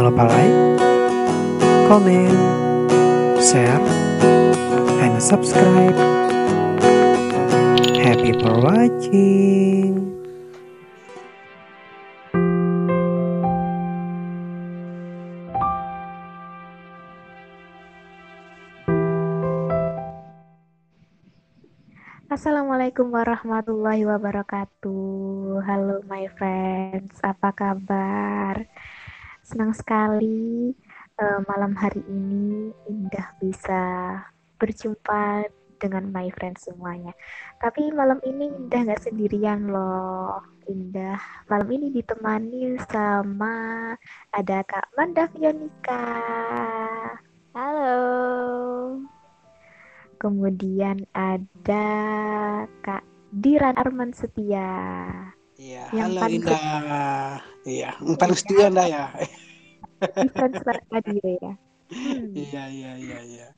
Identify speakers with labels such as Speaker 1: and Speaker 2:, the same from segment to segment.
Speaker 1: lupa like, comment, share, and subscribe. Happy for watching.
Speaker 2: Assalamualaikum warahmatullahi wabarakatuh. Halo my friends, apa kabar? Senang sekali malam hari ini Indah bisa berjumpa dengan my friends semuanya. Tapi malam ini Indah nggak sendirian loh. Indah malam ini ditemani sama ada Kak Manda Fionika.
Speaker 3: Halo.
Speaker 2: Kemudian ada Kak Diran Arman Setia.
Speaker 4: Iya,
Speaker 2: Yang
Speaker 4: halo
Speaker 2: paling
Speaker 4: Indah. Iya, paling setia Indah ya.
Speaker 2: defense tadi ya.
Speaker 4: Iya.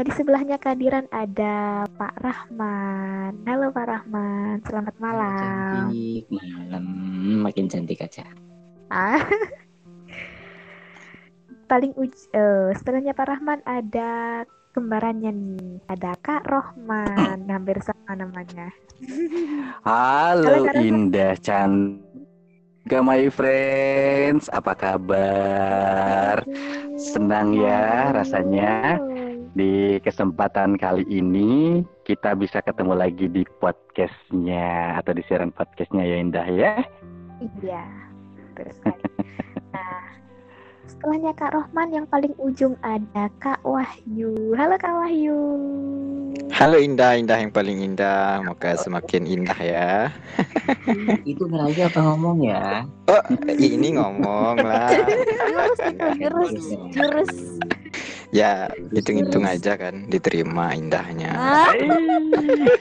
Speaker 2: Di sebelahnya Kak Diran ada Pak Rahman. Halo Pak Rahman, selamat malam.
Speaker 5: Cantik, malam makin cantik aja.
Speaker 2: Sebelahnya Pak Rahman ada kembarannya nih, ada Kak Rohman, hampir sama namanya.
Speaker 5: Halo
Speaker 2: Kak Rohman.
Speaker 5: Indah cantik, my friends, apa kabar? Senang ya rasanya di kesempatan kali ini kita bisa ketemu lagi di podcastnya atau di siaran podcastnya ya Indah ya.
Speaker 2: Iya, betul sekali. Nah, setelahnya Kak Rohman yang paling ujung ada Kak Wahyu. Halo Kak Wahyu.
Speaker 6: Halo Indah yang paling indah. Moga semakin indah ya.
Speaker 5: Itu aja apa ngomong ya?
Speaker 6: Oh, ini ngomong lah.
Speaker 3: Jurus.
Speaker 6: Ya, hitung-hitung aja kan, diterima indahnya.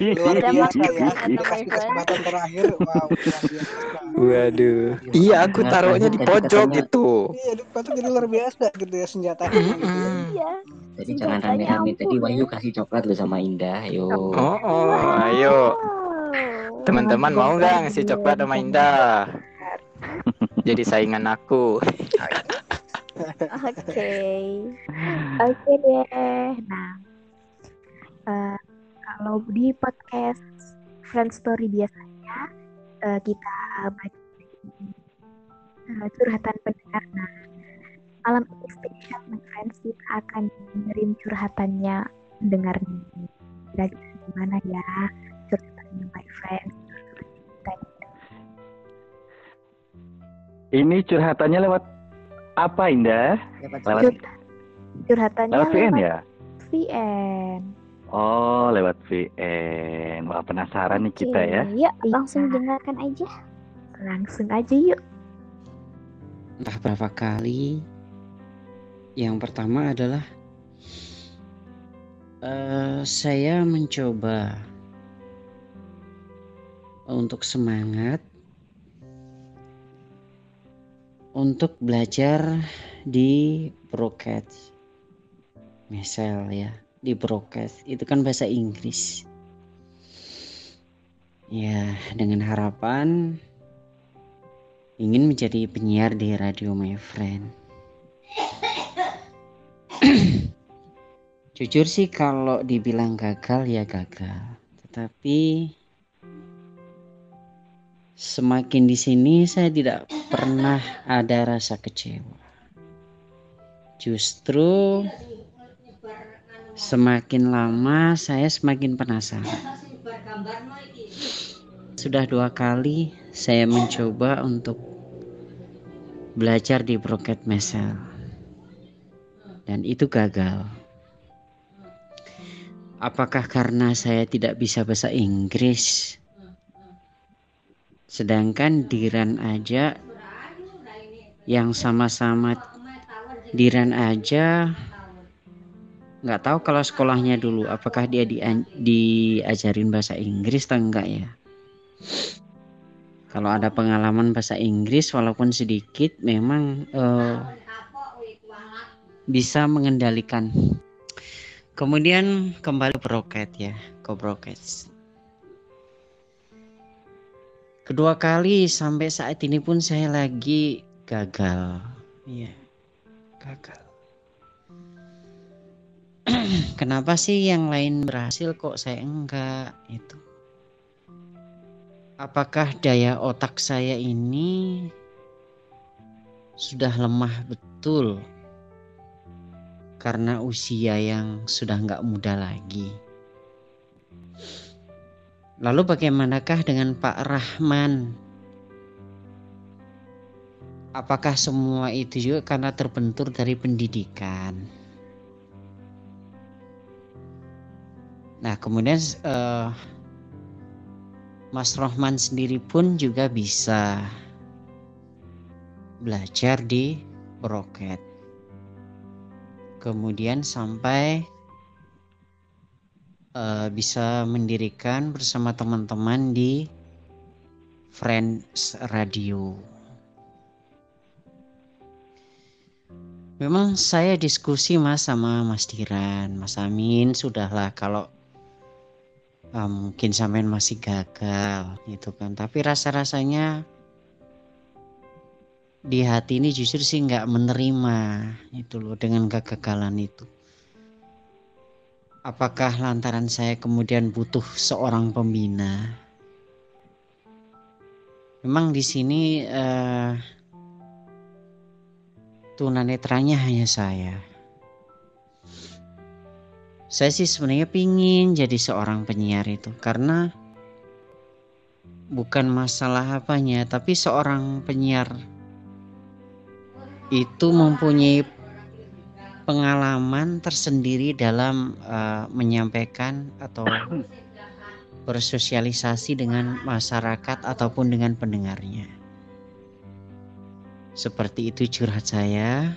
Speaker 4: Luar
Speaker 3: Ada
Speaker 4: biasa ya.
Speaker 3: makan
Speaker 4: Dikasih kesempatan terakhir. Wow, luar biasa.
Speaker 6: Waduh. Iya, aku taruhnya di pojok gitu.
Speaker 4: Iya, itu jadi luar biasa gitu ya senjatanya. Gitu ya.
Speaker 3: Iya.
Speaker 5: Jadi jangan rame-rame tadi Wahyu kasih coklat lu sama Indah, yo.
Speaker 6: Oh, ayo. Teman-teman mau nggak ngasih coklat sama Indah? Jadi saingan aku.
Speaker 2: Oke deh. Nah, kalau di podcast Friend Story biasanya kita baca curhatan pendengar. Nah, malam ini spesial My Friends, kita akan dengerin curhatannya pendengar nih. Kira-kira gimana ya curhatannya My Friends?
Speaker 5: Ini curhatannya lewat apa Indah?
Speaker 2: Curhatannya
Speaker 5: lewat VN ya?
Speaker 2: VN.
Speaker 5: Oh, lewat VN. Wah, penasaran nih kita ya.
Speaker 3: Yuk, langsung dengarkan aja.
Speaker 2: Langsung aja yuk.
Speaker 7: Entah berapa kali. Yang pertama adalah saya mencoba untuk semangat untuk belajar di broadcast. Misal ya, di broadcast itu kan bahasa Inggris. Ya, dengan harapan ingin menjadi penyiar di radio My Friend. Jujur sih kalau dibilang gagal ya gagal. Tetapi semakin di sini saya tidak pernah ada rasa kecewa. Justru semakin lama saya semakin penasaran. Sudah 2 kali saya mencoba untuk belajar di broadcast mesel dan itu gagal. Apakah karena saya tidak bisa bahasa Inggris? Sedangkan Diran aja yang sama-sama Diran aja nggak tahu kalau sekolahnya dulu apakah dia diajarin bahasa Inggris atau enggak ya. Kalau ada pengalaman bahasa Inggris walaupun sedikit memang bisa mengendalikan. Kemudian kembali ke broadcast. Kedua kali sampai saat ini pun saya lagi gagal. Iya, gagal. Kenapa sih yang lain berhasil kok saya enggak? Itu. Apakah daya otak saya ini sudah lemah betul karena usia yang sudah enggak muda lagi? Lalu bagaimanakah dengan Pak Rahman? Apakah semua itu juga karena terbentur dari pendidikan? Nah, kemudian Mas Rohman sendiri pun juga bisa belajar di Broket. Kemudian sampai bisa mendirikan bersama teman-teman di Friends Radio. Memang saya diskusi Mas sama Mas Diran, Mas Amin, sudahlah kalau mungkin sampean masih gagal gitu kan. Tapi rasa-rasanya di hati ini justru sih nggak menerima itu loh dengan kegagalan itu. Apakah lantaran saya kemudian butuh seorang pembina? Memang di sini tunanetranya hanya saya. Saya sih sebenarnya pingin jadi seorang penyiar itu karena bukan masalah apanya, tapi seorang penyiar itu mempunyai pengalaman tersendiri dalam menyampaikan atau bersosialisasi dengan masyarakat ataupun dengan pendengarnya. Seperti itu curhat saya.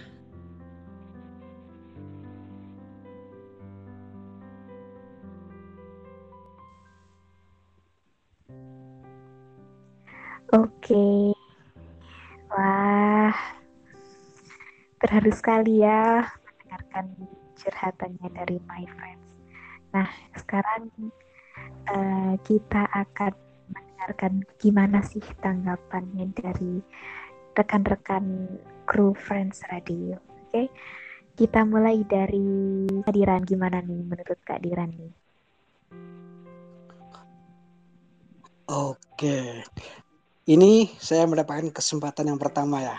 Speaker 2: Oke. Wah, terharu sekali ya mendengarkan curhatannya dari my friends. Nah, sekarang kita akan mendengarkan gimana sih tanggapannya dari rekan-rekan kru Friends Radio. Oke, kita mulai dari Kak Diran. Gimana nih menurut Kak Diran nih?
Speaker 4: Oke. Ini saya mendapatkan kesempatan yang pertama ya.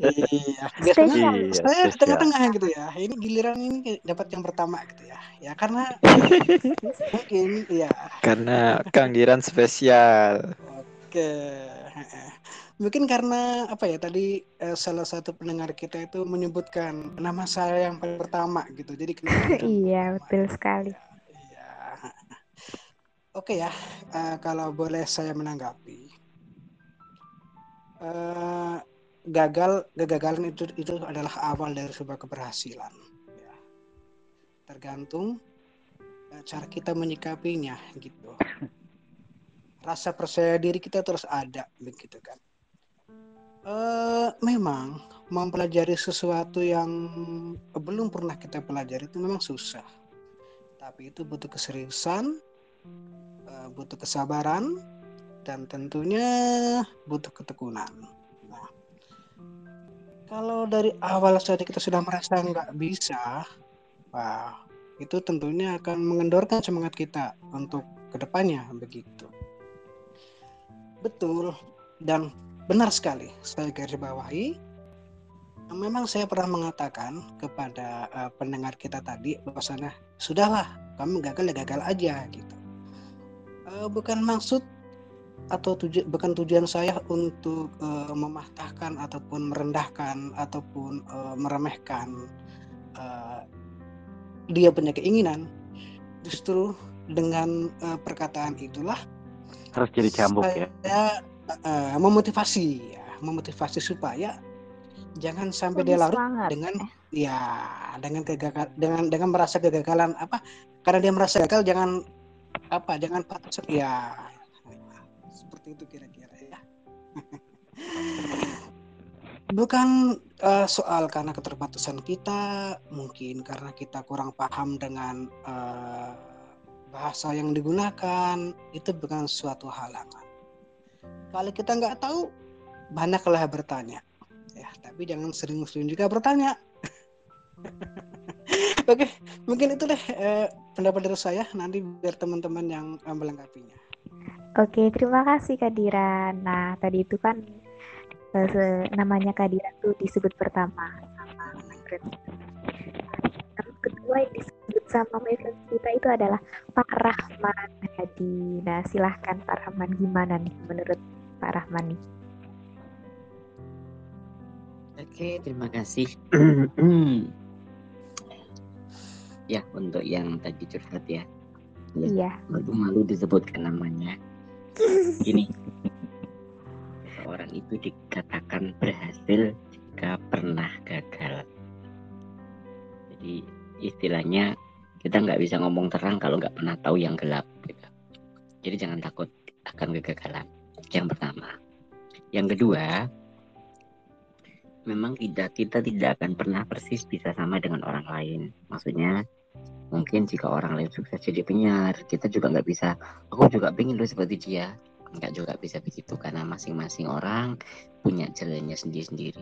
Speaker 4: Iya, biasanya
Speaker 5: Iya,
Speaker 4: saya di
Speaker 5: spesial.
Speaker 4: tengah-tengah gitu ya. Ini giliran ini dapat yang pertama gitu ya. Ya karena mungkin ya.
Speaker 6: Karena Kang Diran spesial.
Speaker 4: Oke. Mungkin karena apa ya tadi salah satu pendengar kita itu menyebutkan nama saya yang paling pertama gitu. Jadi kenapa harus
Speaker 2: Iya,
Speaker 4: pertama?
Speaker 2: betul sekali.
Speaker 4: Iya. Oke ya, kalau boleh saya menanggapi. Kegagalan itu adalah awal dari sebuah keberhasilan. Ya. Tergantung cara kita menyikapinya gitu. Rasa percaya diri kita terus ada begitu kan. Memang mempelajari sesuatu yang belum pernah kita pelajari itu memang susah. Tapi itu butuh keseriusan, butuh kesabaran, dan tentunya butuh ketekunan. Nah, kalau dari awal saja kita sudah merasa nggak bisa, wah, itu tentunya akan mengendorkan semangat kita untuk kedepannya begitu. Betul dan benar sekali saya garis bawahi. Memang saya pernah mengatakan kepada pendengar kita tadi bahwasanya sudahlah kamu gagal ya gagal aja gitu. Bukan maksud atau bukan tujuan saya untuk mematahkan ataupun merendahkan ataupun meremehkan dia punya keinginan. Justru dengan perkataan itulah
Speaker 5: Harus jadi cambuk ya.
Speaker 4: saya memotivasi supaya jangan sampai dia larut dengan dengan merasa kegagalan apa karena dia merasa gagal jangan patah ya seperti itu kira-kira ya. Bukan soal karena keterbatasan kita, mungkin karena kita kurang paham dengan bahasa yang digunakan, itu bukan suatu halangan. Kalau kita nggak tahu, banyaklah bertanya. Ya, tapi jangan sering-sering juga bertanya. Oke, mungkin itu deh pendapat dari saya. Nanti biar teman-teman yang melengkapinya.
Speaker 2: Oke, terima kasih Kak Diran. Nah, tadi itu kan namanya Kak Diran tuh disebut pertama sama my friends. Terus kedua yang disebut sama my friends kita itu adalah Pak Rahman Hadi. Nah, silahkan Pak Rahman, gimana nih menurut Pak Rahman nih?
Speaker 8: Oke, terima kasih. Ya, untuk yang tadi curhat ya.
Speaker 2: Iya.
Speaker 8: Malu disebutkan namanya. Gini, seseorang itu dikatakan berhasil jika pernah gagal. Jadi istilahnya kita nggak bisa ngomong terang kalau nggak pernah tahu yang gelap. Gitu. Jadi jangan takut akan kegagalan. Yang pertama. Yang kedua, memang kita tidak akan pernah persis bisa sama dengan orang lain. Maksudnya mungkin jika orang lain sukses jadi penyiar, kita juga nggak bisa. Aku juga pengen loh seperti dia. Nggak juga bisa begitu karena masing-masing orang punya jalannya sendiri-sendiri.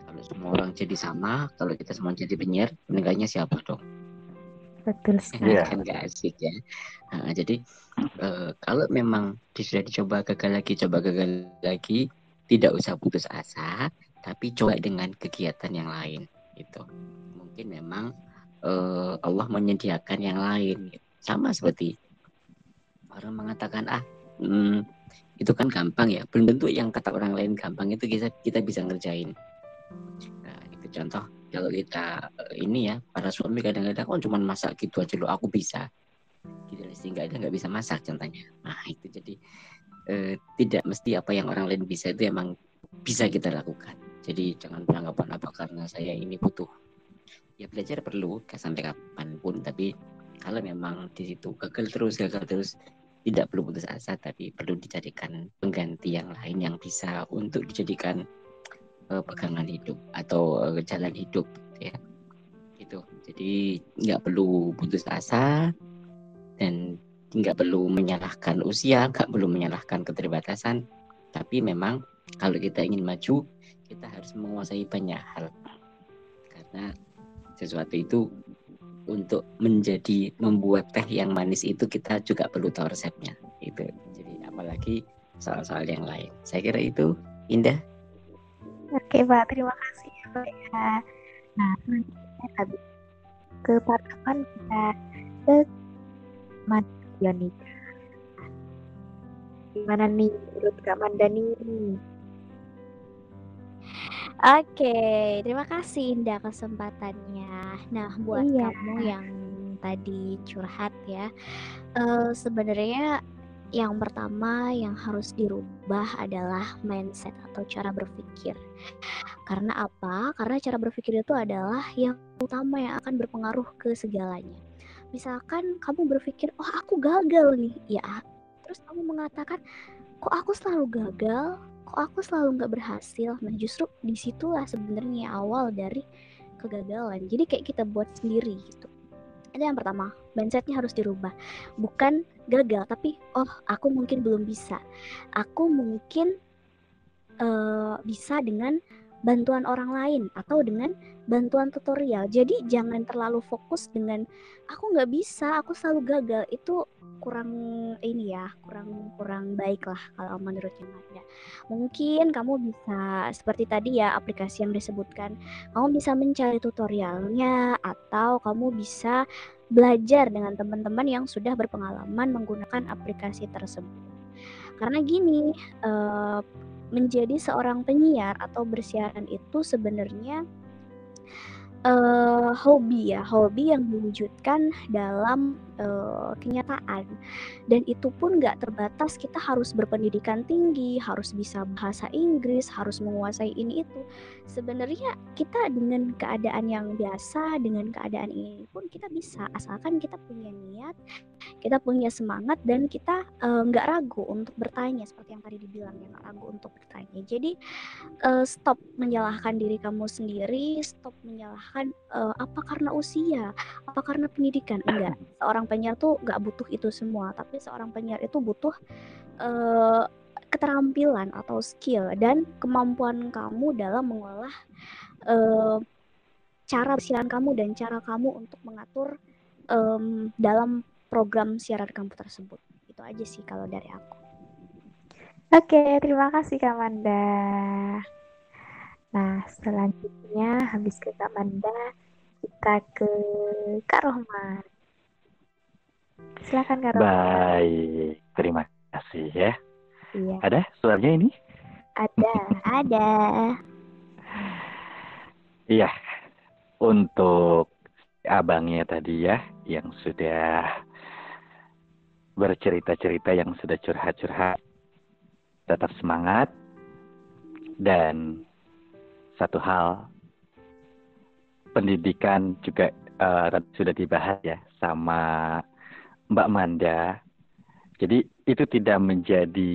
Speaker 8: Kalau semua orang jadi sama, kalau kita semua jadi penyiar, pendengarnya siapa dong?
Speaker 2: Betul sekali.
Speaker 8: Kan nggak asik ya. Nah, jadi kalau memang sudah dicoba gagal lagi, tidak usah putus asa, tapi coba dengan kegiatan yang lain. Gitu. Mungkin memang Allah menyediakan yang lain, sama seperti orang mengatakan itu kan gampang ya, belum tentu yang kata orang lain gampang itu kita bisa ngerjain. Nah, itu contoh kalau kita ini ya, para suami kadang-kadang cuma masak gitu aja loh, aku bisa gitu, sehingga nggak bisa masak contohnya. Nah itu jadi tidak mesti apa yang orang lain bisa itu emang bisa kita lakukan. Jadi jangan beranggapan apa karena saya ini butuh. Ya belajar perlu sampai kapanpun, tapi kalau memang di situ gagal terus tidak perlu putus asa, tapi perlu dicarikan pengganti yang lain yang bisa untuk dijadikan pegangan hidup atau jalan hidup ya gitu. Jadi nggak perlu putus asa dan nggak perlu menyalahkan usia, nggak perlu menyalahkan keterbatasan, tapi memang kalau kita ingin maju kita harus menguasai banyak hal karena sesuatu itu untuk membuat teh yang manis itu kita juga perlu tahu resepnya itu. Jadi apalagi soal-soal yang lain. Saya kira itu Indah.
Speaker 2: Oke Pak, terima kasih ya Pak ya. Nah, selanjutnya habis ke Pak Rahman kita ke Mandani. Gimana nih menurut Kak Mandani?
Speaker 3: Oke, terima kasih Indah kesempatannya. Nah, buat kamu yang tadi curhat ya, sebenarnya yang pertama yang harus dirubah adalah mindset atau cara berpikir. Karena apa? Karena cara berpikir itu adalah yang utama yang akan berpengaruh ke segalanya. Misalkan kamu berpikir, oh aku gagal nih, ya. Terus kamu mengatakan, kok aku selalu gagal? Kok aku selalu nggak berhasil? Nah justru disitulah sebenarnya awal dari kegagalan. Jadi kayak kita buat sendiri gitu. Itu yang pertama, mindsetnya harus dirubah. Bukan gagal, tapi oh aku mungkin belum bisa. Aku mungkin bisa dengan bantuan orang lain atau dengan bantuan tutorial. Jadi jangan terlalu fokus dengan aku nggak bisa, aku selalu gagal. Itu kurang ini ya, kurang baik lah kalau menurut yang ada. Mungkin kamu bisa seperti tadi ya, aplikasi yang disebutkan, kamu bisa mencari tutorialnya atau kamu bisa belajar dengan teman-teman yang sudah berpengalaman menggunakan aplikasi tersebut. Karena gini, menjadi seorang penyiar atau bersiaran itu sebenarnya hobi yang diwujudkan dalam kenyataan, dan itu pun nggak terbatas kita harus berpendidikan tinggi, harus bisa bahasa Inggris, harus menguasai ini itu. Sebenarnya kita dengan keadaan yang biasa, dengan keadaan ini pun kita bisa, asalkan kita punya niat, kita punya semangat, dan kita nggak ragu untuk bertanya seperti yang tadi dibilang ya, nggak ragu untuk bertanya. Jadi stop menyalahkan diri kamu sendiri, stop menyalahkan apa karena usia, apa karena pendidikan. Enggak, seorang penyiar tuh nggak butuh itu semua, tapi seorang penyiar itu butuh keterampilan atau skill dan kemampuan kamu dalam mengolah cara siaran kamu dan cara kamu untuk mengatur dalam program siaran kamu tersebut. Itu aja sih kalau dari aku.
Speaker 2: Oke, terima kasih Kak Manda. Nah, selanjutnya habis ke Kak Manda, kita ke Kak Rohman. Silakan Kak Rohman.
Speaker 5: Baik, terima kasih ya.
Speaker 2: Iya.
Speaker 5: Ada suaranya ini?
Speaker 3: Ada.
Speaker 5: Iya, untuk abangnya tadi ya, yang sudah bercerita-cerita, yang sudah curhat-curhat, tetap semangat. Dan satu hal, pendidikan juga sudah dibahas ya sama Mbak Manda. Jadi itu tidak menjadi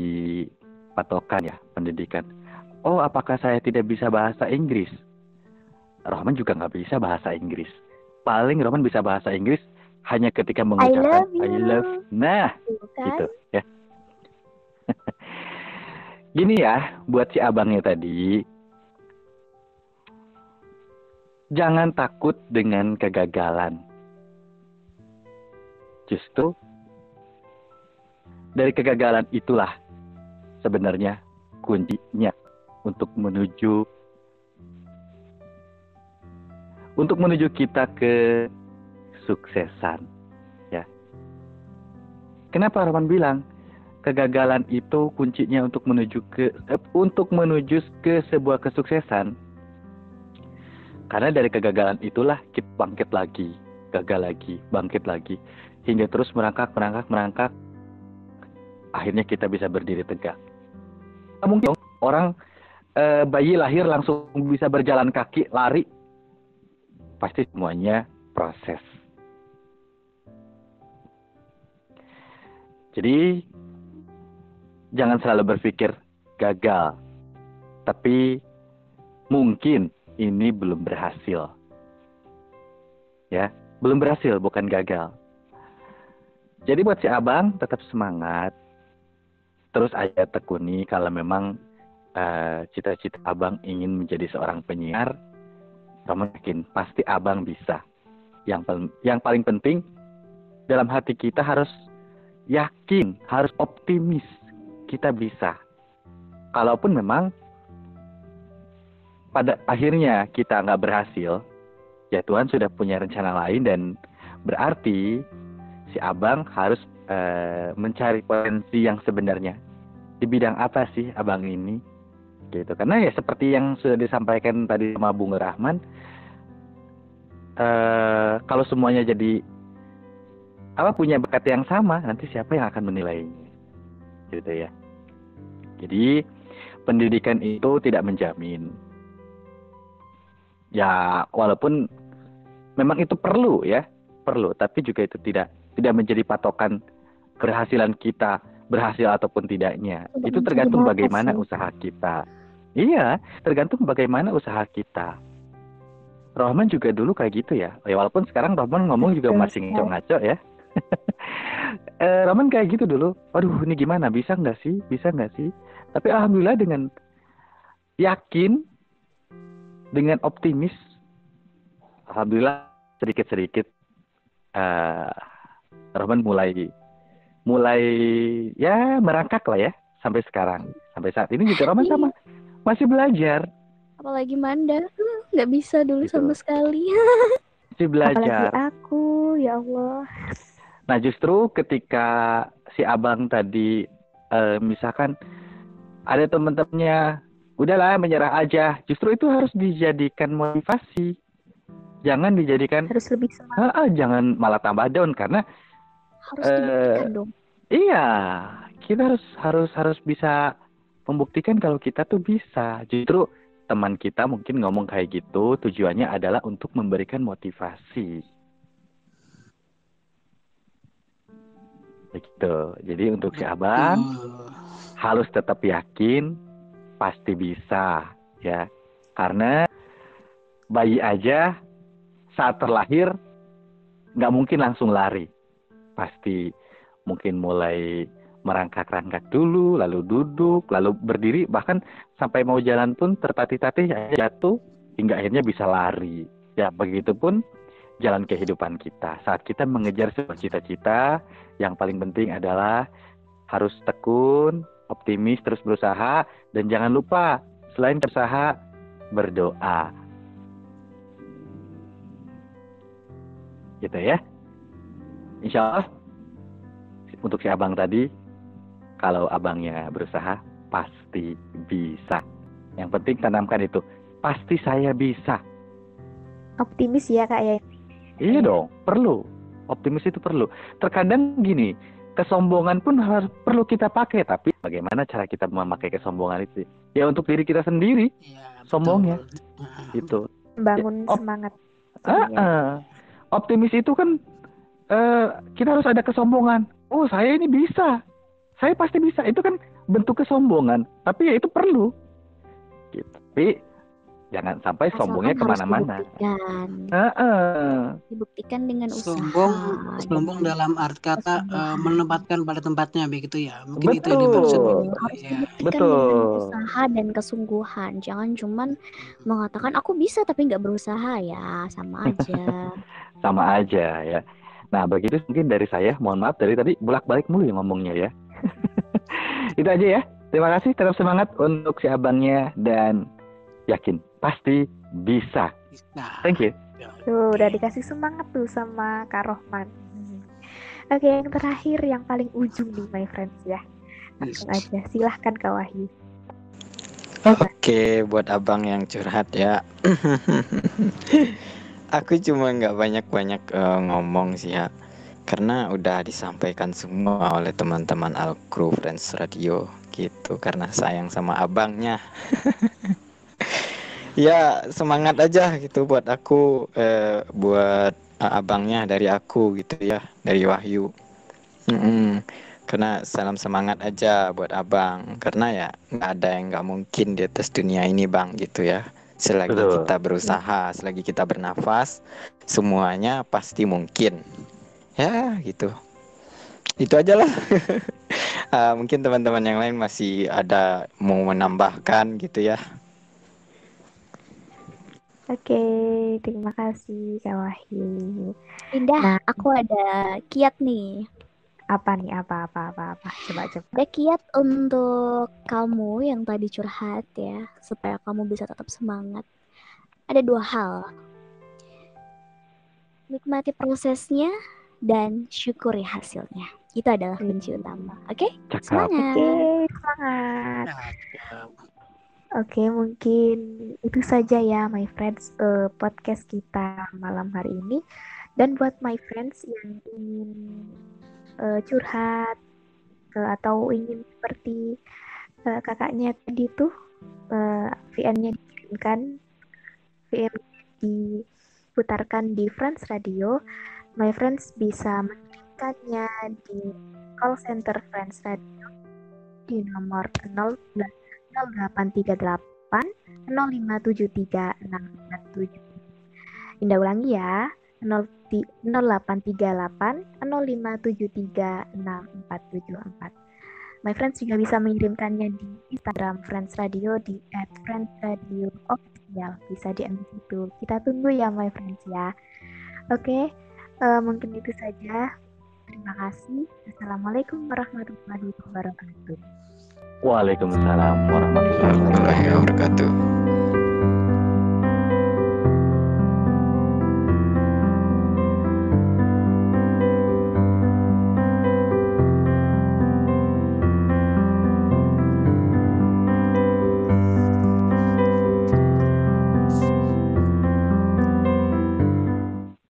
Speaker 5: patokan ya pendidikan. Oh, apakah saya tidak bisa bahasa Inggris? Rohman juga nggak bisa bahasa Inggris. Paling Rohman bisa bahasa Inggris hanya ketika mengucapkan I love. Nah, gitu ya. Gini ya, buat si abangnya tadi, jangan takut dengan kegagalan. Justru dari kegagalan itulah sebenarnya kuncinya untuk menuju kita ke suksesan, ya. Kenapa Roman bilang kegagalan itu kuncinya untuk menuju ke sebuah kesuksesan? Karena dari kegagalan itulah kita bangkit lagi, gagal lagi, bangkit lagi, hingga terus merangkak. Akhirnya kita bisa berdiri tegak. Mungkin orang bayi lahir langsung bisa berjalan kaki, lari. Pasti semuanya proses. Jadi jangan selalu berpikir gagal, tapi mungkin ini belum berhasil. Ya, belum berhasil, bukan gagal. Jadi buat si abang tetap semangat, terus aja tekuni. Kalau memang cita-cita abang ingin menjadi seorang penyiar, kamu yakin pasti abang bisa. Yang paling penting dalam hati kita harus yakin, harus optimis kita bisa. Kalaupun memang pada akhirnya kita nggak berhasil, ya Tuhan sudah punya rencana lain, dan berarti si abang harus mencari potensi yang sebenarnya. Di bidang apa sih abang ini? Gitu. Karena ya seperti yang sudah disampaikan tadi sama Bung Rahman, kalau semuanya jadi punya bakat yang sama, nanti siapa yang akan menilainya? Gitu ya. Jadi pendidikan itu tidak menjamin. Ya, walaupun memang itu perlu, tapi juga itu tidak menjadi patokan keberhasilan kita, berhasil ataupun tidaknya. Itu tergantung bagaimana usaha kita. Iya, tergantung bagaimana usaha kita. Rohman juga dulu kayak gitu ya. Walaupun sekarang Rohman ngomong juga masih ngaco-ngaco ya. Rohman kayak gitu dulu. Waduh, ini gimana? Bisa nggak sih? Tapi alhamdulillah dengan yakin, dengan optimis, alhamdulillah sedikit-sedikit Rohman mulai ya merangkak lah ya sampai sekarang. Sampai saat ini juga Rohman sama masih belajar.
Speaker 3: Apalagi Manda, nggak bisa dulu gitu. Sama sekali.
Speaker 5: Masih belajar.
Speaker 2: Apalagi aku, ya Allah.
Speaker 5: Nah justru ketika si abang tadi misalkan ada teman-temannya, udahlah menyerah aja. Justru itu harus dijadikan motivasi. Jangan dijadikan
Speaker 2: harus lebih semangat.
Speaker 5: Jangan malah tambah down, karena
Speaker 3: harus dibuktikan dong.
Speaker 5: Iya, kita harus bisa membuktikan kalau kita tuh bisa. Justru teman kita mungkin ngomong kayak gitu, tujuannya adalah untuk memberikan motivasi. Begitu. Jadi untuk si abang harus tetap yakin, pasti bisa, ya. Karena bayi aja saat terlahir nggak mungkin langsung lari. Pasti mungkin mulai merangkak-rangkak dulu, lalu duduk, lalu berdiri, bahkan sampai mau jalan pun tertatih-tatih jatuh hingga akhirnya bisa lari. Ya, begitupun jalan kehidupan kita. Saat kita mengejar sebuah cita-cita, yang paling penting adalah harus tekun, optimis, terus berusaha, dan jangan lupa selain berusaha, berdoa. Gitu ya. Insya Allah untuk si abang tadi, kalau abangnya berusaha pasti bisa. Yang penting tanamkan itu, pasti saya bisa.
Speaker 2: Optimis ya Kak ya.
Speaker 5: Iya dong, perlu. Optimis itu perlu. Terkadang gini, kesombongan pun harus perlu kita pakai, tapi bagaimana cara kita memakai kesombongan itu? Ya untuk diri kita sendiri.
Speaker 4: Iya,
Speaker 5: Sombongnya
Speaker 4: betul.
Speaker 5: itu.
Speaker 2: Bangun semangat.
Speaker 5: Optimis itu kan kita harus ada kesombongan. Oh, saya ini bisa. Saya pasti bisa. Itu kan bentuk kesombongan. Tapi ya itu perlu. Gitu. Tapi jangan sampai sombongnya kemana-mana.
Speaker 3: Dibuktikan dengan usaha.
Speaker 4: Sombong dalam arti kata menempatkan pada tempatnya begitu ya. Mungkin itu
Speaker 5: Betul.
Speaker 4: yang dimaksud.
Speaker 3: Harus
Speaker 4: Ya.
Speaker 3: dibuktikan dengan usaha dan kesungguhan. Jangan cuman mengatakan aku bisa tapi nggak berusaha, ya sama aja.
Speaker 5: Sama aja ya. Nah, begitu mungkin dari saya. Mohon maaf dari tadi bolak-balik mulu ya ngomongnya ya. Itu aja ya. Terima kasih, tetap semangat untuk si abangnya dan yakin pasti bisa. Thank you.
Speaker 2: Tuh, udah dikasih semangat tuh sama Kak Rohman. Oke, yang terakhir yang paling ujung nih my friends ya. Langsung aja, silahkan Kak Wahyu.
Speaker 6: Oke, buat abang yang curhat ya. Aku cuma nggak banyak-banyak ngomong sih ya, karena udah disampaikan semua oleh teman-teman Al-Kru Friends Radio gitu. Karena sayang sama abangnya. Ya semangat aja gitu buat aku, buat abangnya dari aku gitu ya, dari Wahyu. Karena salam semangat aja buat abang, karena ya nggak ada yang nggak mungkin di atas dunia ini bang gitu ya. Selagi kita berusaha, selagi kita bernafas, semuanya pasti mungkin. Ya gitu. Itu aja lah. Mungkin teman-teman yang lain masih ada mau menambahkan gitu ya.
Speaker 2: Oke, terima kasih Kak Wahyu.
Speaker 3: Indah, aku ada kiat nih.
Speaker 2: Apa nih? Apa? Coba.
Speaker 3: Ada kiat untuk kamu yang tadi curhat ya, supaya kamu bisa tetap semangat. Ada 2 hal. Nikmati prosesnya dan syukuri hasilnya. Itu adalah kunci utama. Oke? Semangat.
Speaker 2: Oke, semangat. Oke, mungkin itu saja ya my friends podcast kita malam hari ini. Dan buat my friends yang ingin curhat atau ingin seperti kakaknya tadi tuh VM-nya dikirimkan, VM diputarkan di Friends Radio, my friends bisa mengirimkannya di call center Friends Radio di nomor 0838 0573 647. Indah ulangi ya, 0838 0573 6474. My friends juga bisa mengirimkannya di Instagram Friends Radio di @friendsradioofficial. Bisa DM di situ. Kita tunggu ya my friends ya. Oke, mungkin itu saja. Terima kasih. Assalamualaikum warahmatullahi wabarakatuh.
Speaker 5: Waalaikumsalam warahmatullahi wabarakatuh.